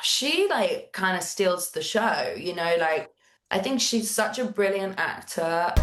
she like kind of steals the show, you know, like I think she's such a brilliant actor.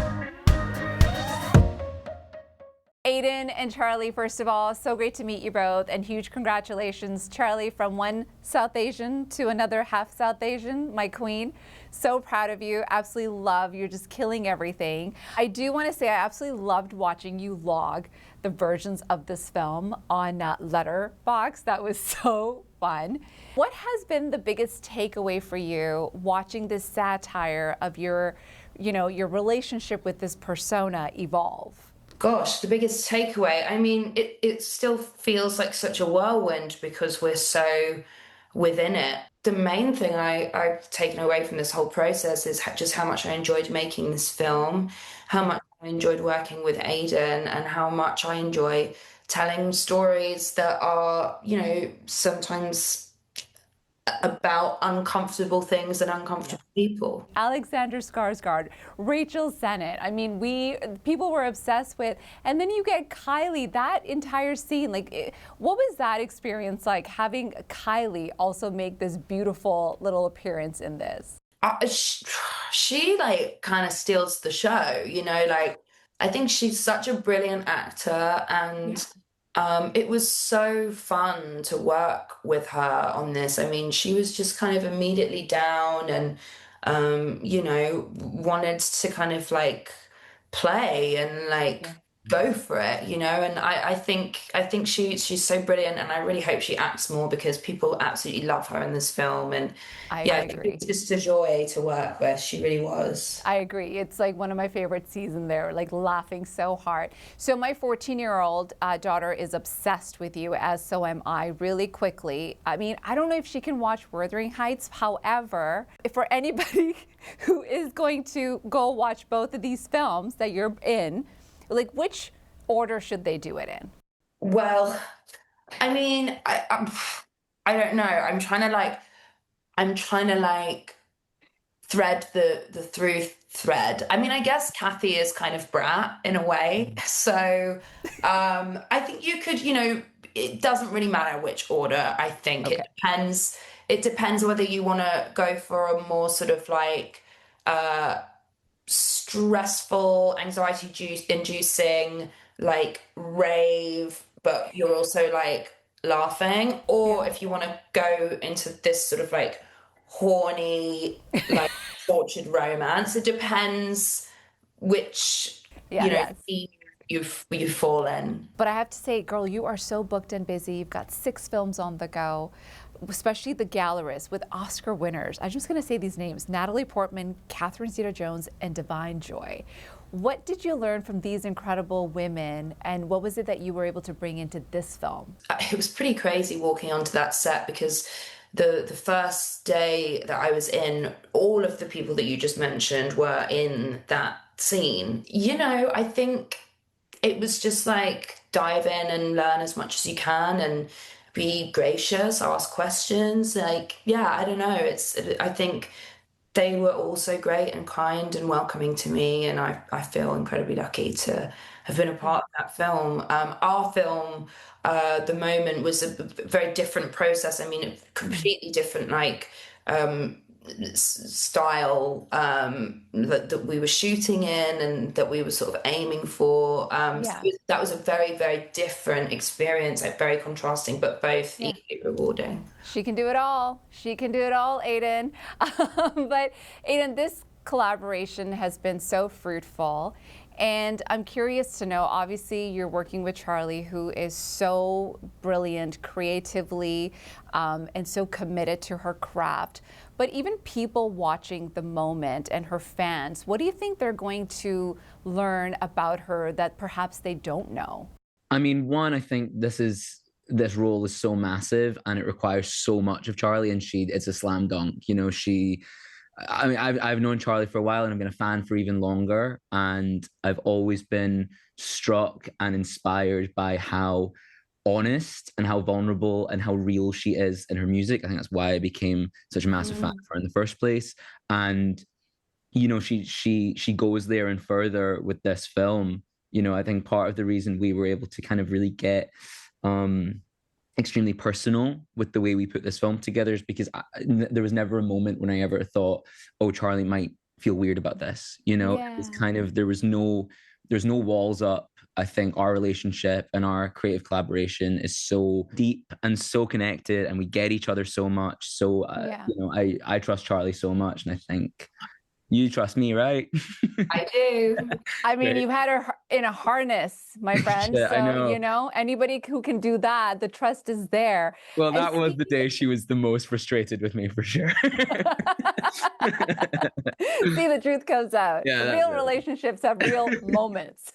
Aiden and Charli, first of all, so great to meet you both, and huge congratulations, Charli, from one South Asian to another half South Asian, my queen. So proud of you, absolutely love, you're just killing everything. I do want to say I absolutely loved watching you log the versions of this film on Letterboxd. That was so fun. What has been the biggest takeaway for you watching this satire of your relationship with this persona evolve? Gosh, the biggest takeaway. I mean, it still feels like such a whirlwind because we're so within it. The main thing I've taken away from this whole process is just how much I enjoyed making this film, how much I enjoyed working with Aidan, and how much I enjoy telling stories that are, sometimes about uncomfortable things and uncomfortable people. Alexander Skarsgård, Rachel Sennett. I mean, people were obsessed with, and then you get Kylie. That entire scene, what was that experience like? Having Kylie also make this beautiful little appearance in this. She like kind of steals the show, like I think she's such a brilliant actor, and it was so fun to work with her on this. I mean, she was just kind of immediately down and, wanted to kind of like play and like go for it, and I think she's so brilliant, and I really hope she acts more because people absolutely love her in this film. And I agree. it's just a joy to work with. She really was. I agree. It's like one of my favorite seasons there, like laughing so hard. So my 14-year-old daughter is obsessed with you, as so am I, really quickly. I mean, I don't know if she can watch Wuthering Heights. However, for anybody who is going to go watch both of these films that you're in, like, which order should they do it in? Well, I mean, I don't know. I'm trying to like thread the through thread. I mean, I guess Kathy is kind of brat in a way. So, I think you could, it doesn't really matter which order. I think Okay. it depends. It depends whether you want to go for a more sort of like, stressful, anxiety inducing, like rave, but you're also like laughing, or if you want to go into this sort of like horny, like tortured romance. It depends which theme you fall in. But I have to say, girl, you are so booked and busy. You've got 6 films on the go, especially The Gallerist with Oscar winners. I'm just going to say these names: Natalie Portman, Catherine Zeta-Jones, and Divine Joy. What did you learn from these incredible women, and what was it that you were able to bring into this film? It was pretty crazy walking onto that set because the first day that I was in, all of the people that you just mentioned were in that scene. I think it was just like dive in and learn as much as you can and be gracious, ask questions. Like, yeah, I don't know. I think they were all so great and kind and welcoming to me, and I feel incredibly lucky to have been a part of that film. Our film, The Moment, was a very different process. I mean, a completely different, like, style that we were shooting in and that we were sort of aiming for. So that was a very, very different experience, like very contrasting, but both equally rewarding. She can do it all. She can do it all, Aiden. But Aiden, this collaboration has been so fruitful. And I'm curious to know, obviously you're working with Charli, who is so brilliant creatively and so committed to her craft. But even people watching The Moment and her fans, what do you think they're going to learn about her that perhaps they don't know? I mean, one, I think this role is so massive and it requires so much of Charli, and it's a slam dunk. I've known Charli for a while and I've been a fan for even longer. And I've always been struck and inspired by how honest and how vulnerable and how real she is in her music. I think that's why I became such a massive fan of her in the first place. And, she goes there and further with this film. I think part of the reason we were able to kind of really get extremely personal with the way we put this film together, is because there was never a moment when I ever thought, oh, Charli might feel weird about this. You know, Yeah. it's kind of, there's no walls up. I think our relationship and our creative collaboration is so deep and so connected, and we get each other so much. So, you know, I trust Charli so much, and I think you trust me, right? I do. I mean, Right. you had her in a harness, my friend. Yeah, So, I know. you know, anybody who can do that, the trust is there. Well, And that was the day she was the most frustrated with me, for sure. See, the truth comes out. Yeah, Real that's it. relationships have real moments.